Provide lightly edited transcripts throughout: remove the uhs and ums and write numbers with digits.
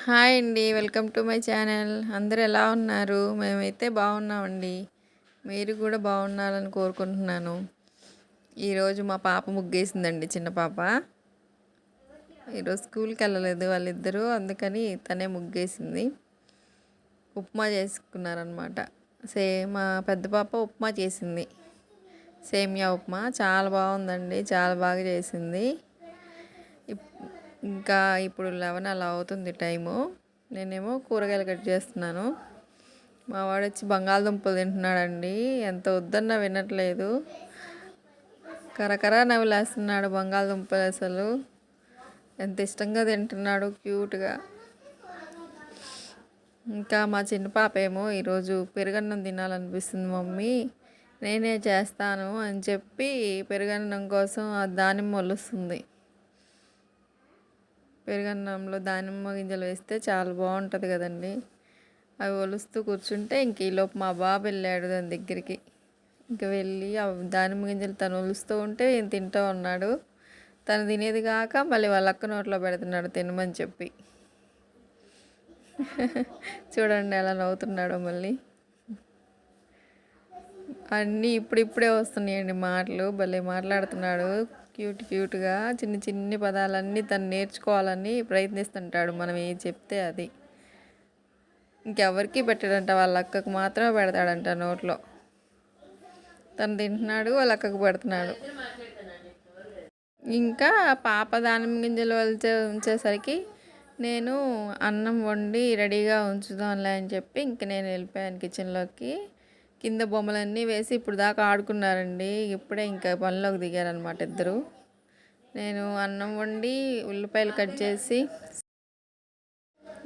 Hi అండి. Welcome to my channel. అందరూ ఎలా ఉన్నారు? మేమైతే బాగున్నామండి. మీరు కూడా బాగున్నారని కోరుకుంటున్నాను. ఈరోజు మా పాప ముగ్గేసిందండి, చిన్న పాప. ఈరోజు స్కూల్కి వెళ్ళలేదు వాళ్ళిద్దరూ, అందుకని తనే ముగ్గేసింది. ఉప్మా చేసుకున్నారనమాట. మా పెద్ద పాప ఉప్మా చేసింది, సేమియా ఉప్మా. చాలా బాగుందండి, చాలా బాగా చేసింది. ఇంకా ఇప్పుడు 11 అలా అవుతుంది టైము. నేనేమో కూరగాయలు కట్ చేస్తున్నాను. మా వాడు వచ్చి బంగాళదుంపలు తింటున్నాడండి. ఎంత వద్దన్నా వినట్లేదు. కరకరా నవ్వులేస్తున్నాడు బంగాళదుంపలు. అసలు ఎంత ఇష్టంగా తింటున్నాడు, క్యూట్గా. ఇంకా మా చిన్న పాప ఏమో ఈరోజు పెరుగన్నం తినాలనిపిస్తుంది మమ్మీ, నేనే చేస్తాను అని చెప్పి పెరుగన్నం కోసం ఆ దానిమ్మ వలుస్తుంది. పెరుగన్నంలో దానిమ్మ గింజలు వేస్తే చాలా బాగుంటుంది కదండి. అవి ఒలుస్తూ కూర్చుంటే ఇంక ఈలోపు మా బాబు వెళ్ళాడు దాని దగ్గరికి. ఇంక వెళ్ళి ఆ దానిమ్మ గింజలు తను ఒలుస్తూ ఉంటే ఈయన తింటూ ఉన్నాడు. తను తినేది కాక మళ్ళీ వాళ్ళ అక్క నోట్లో పెడుతున్నాడు తినమని చెప్పి. చూడండి ఎలా నవ్వుతున్నాడో. మళ్ళీ అన్నీ ఇప్పుడిప్పుడే వస్తున్నాయండి మాటలు. భలే మాట్లాడుతున్నాడు, క్యూట్గా. చిన్ని పదాలన్నీ తను నేర్చుకోవాలని ప్రయత్నిస్తుంటాడు, మనం ఏది చెప్తే అది. ఇంకెవరికి పెట్టాడంట, వాళ్ళ అక్కకు మాత్రమే పెడతాడంట నోట్లో. తను తింటున్నాడు, వాళ్ళ అక్కకు పెడుతున్నాడు. ఇంకా పాప దానిమ్మ గింజలు ఉంచేసరికి నేను అన్నం వండి రెడీగా ఉంచుదాంలే అని చెప్పి ఇంక నేను వెళ్ళిపోయాను కిచెన్లోకి. కింద బొమ్మలన్నీ వేసి ఇప్పుడు దాకా ఆడుకున్నారండి. ఇప్పుడే ఇంకా పనిలోకి దిగారనమాట ఇద్దరు. నేను అన్నం వండి ఉల్లిపాయలు కట్ చేసి,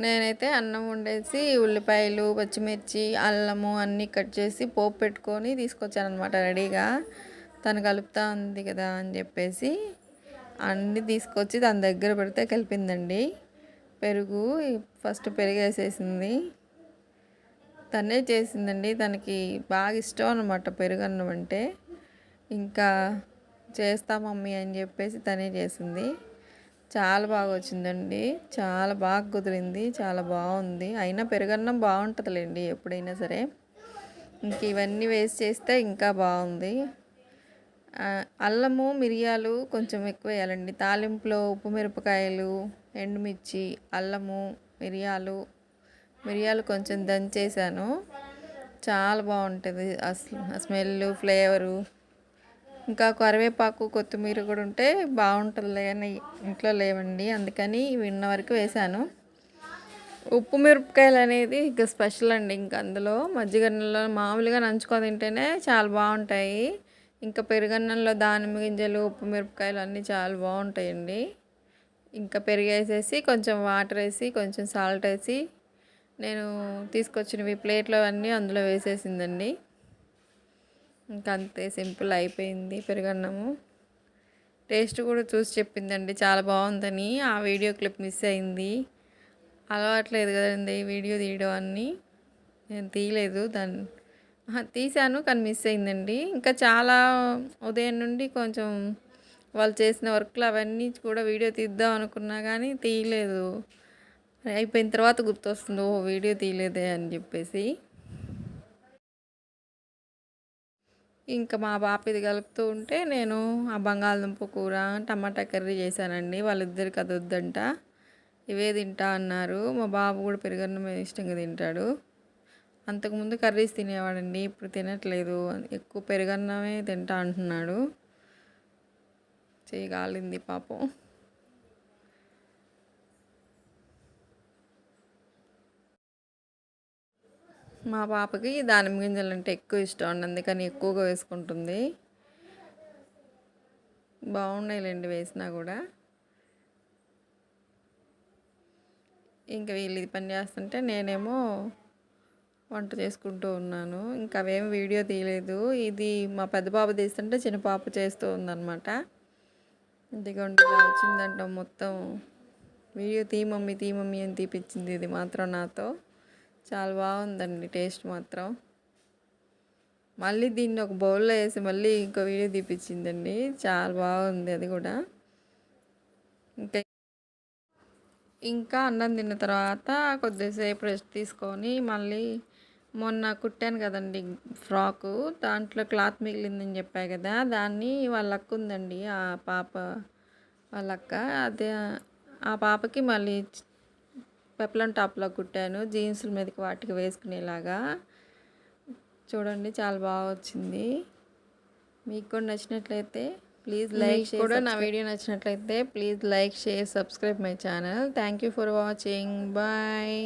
నేనైతే అన్నం వండేసి ఉల్లిపాయలు, పచ్చిమిర్చి, అల్లము అన్నీ కట్ చేసి పోపు పెట్టుకొని తీసుకొచ్చానమాట రెడీగా. తను కలుపుతా ఉంది కదా అని చెప్పేసి అన్నీ తీసుకొచ్చి దాని దగ్గర పెడితే కలిపిందండి. పెరుగు ఫస్ట్ పెరుగు వేసేసింది. తనే చేసిందండి, తనకి బాగా ఇష్టం అనమాట పెరుగన్నం అంటే. ఇంకా చేస్తా మమ్మీ అని చెప్పేసి తనే చేసింది. చాలా బాగా వచ్చిందండి, చాలా బాగా కుదిరింది, చాలా బాగుంది. అయినా పెరుగన్నం బాగుంటుందిలేండి ఎప్పుడైనా సరే. ఇంక ఇవన్నీ వేసి చేస్తే ఇంకా బాగుంది. అల్లము, మిరియాలు కొంచెం ఎక్కువ వేయాలండి. తాలింపులో ఉప్పు మిరపకాయలు, ఎండుమిర్చి, అల్లము, మిరియాలు కొంచెం దంచేసాను. చాలా బాగుంటుంది స్మెల్, ఫ్లేవరు. ఇంకా కరివేపాకు, కొత్తిమీర కూడా ఉంటే బాగుంటుంది అని ఇంట్లో లేవండి, అందుకని విన్న వరకు వేసాను. ఉప్పు మిరపకాయలు అనేది ఇంకా స్పెషల్ అండి. ఇంకా అందులో మజ్జిగన్నంలో మామూలుగా నంచుకొని తింటేనే చాలా బాగుంటాయి. ఇంకా పెరుగన్నంలో దానిమ్మ గింజలు, ఉప్పు మిరపకాయలు అన్నీ చాలా బాగుంటాయండి. ఇంకా పెరిగేసేసి కొంచెం వాటర్ వేసి కొంచెం సాల్ట్ వేసి నేను తీసుకొచ్చినవి ప్లేట్లో అన్నీ అందులో వేసేసిందండి. ఇంకా అంతే, సింపుల్ అయిపోయింది పెరుగన్నము. టేస్ట్ కూడా చూసి చెప్పిందండి చాలా బాగుందని. ఆ వీడియో క్లిప్ మిస్ అయింది. అలవాట్లేదు కదండి వీడియో తీయడం అన్నీ, నేను తీయలేదు. తీశాను కానీ మిస్ అయిందండి. ఇంకా చాలా ఉదయం నుండి కొంచెం వాళ్ళు చేసిన వర్క్లు అవన్నీ కూడా వీడియో తీద్దాం అనుకున్నా కానీ తీయలేదు. అయిపోయిన తర్వాత గుర్తొస్తుంది, ఓ వీడియో తీయలేదే అని చెప్పేసి. ఇంకా మా పాప ఇది కలుపుతూ ఉంటే నేను ఆ బంగాళదుంప కూర, టమాటా కర్రీ చేశానండి. వాళ్ళిద్దరికి అది వద్దంట, ఇవే తింటా అన్నారు. మా బాబు కూడా పెరుగన్నమే ఇష్టంగా తింటాడు. అంతకుముందు కర్రీస్ తినేవాడండి, ఇప్పుడు తినట్లేదు. ఎక్కువ పెరుగన్నమే తింటా అంటున్నాడు. చేయగాలింది పాపం. మా పాపకి దానిమ్మ గింజలు అంటే ఎక్కువ ఇష్టం అండి, అందుకని ఎక్కువగా వేసుకుంటుంది. బాగున్నాయిలేండి వేసినా కూడా. ఇంకా వీళ్ళు ఇది పని చేస్తుంటే నేనేమో వంట చేసుకుంటూ ఉన్నాను. ఇంకా అవేం వీడియో తీయలేదు. ఇది మా పెద్ద పాప తీస్తుంటే చిన్న పాప చేస్తూ ఉందన్నమాట. ఇదిగోండి ఇలా వచ్చిందంట మొత్తం. వీడియో తీ మమ్మీ అని తీపిచ్చింది ఇది మాత్రం నాతో. చాలా బాగుందండి టేస్ట్ మాత్రం. మళ్ళీ దీన్ని ఒక బౌల్లో వేసి మళ్ళీ ఇంకో వీడియో తీపిచ్చిందండి, చాలా బాగుంది అది కూడా. ఇంకా ఇంకా అన్నం తిన్న తర్వాత కొద్దిసేపు రెస్ట్ తీసుకొని మళ్ళీ మొన్న కుట్టాను కదండి ఫ్రాకు, దాంట్లో క్లాత్ మిగిలిందని చెప్పా కదా, దాన్ని వాళ్ళ అక్క ఉందండి, ఆ పాప వాళ్ళ అక్క, అదే ఆ పాపకి మళ్ళీ పెప్లం టాప్లో కుట్టాను, జీన్సుల మీదకి వాటికి వేసుకునేలాగా. చూడండి చాలా బాగా వచ్చింది. మీకు కూడా నచ్చినట్లయితే ప్లీజ్ లైక్ షేర్, కూడా నా వీడియో నచ్చినట్లయితే please like share subscribe my channel. Thank you for watching. Bye.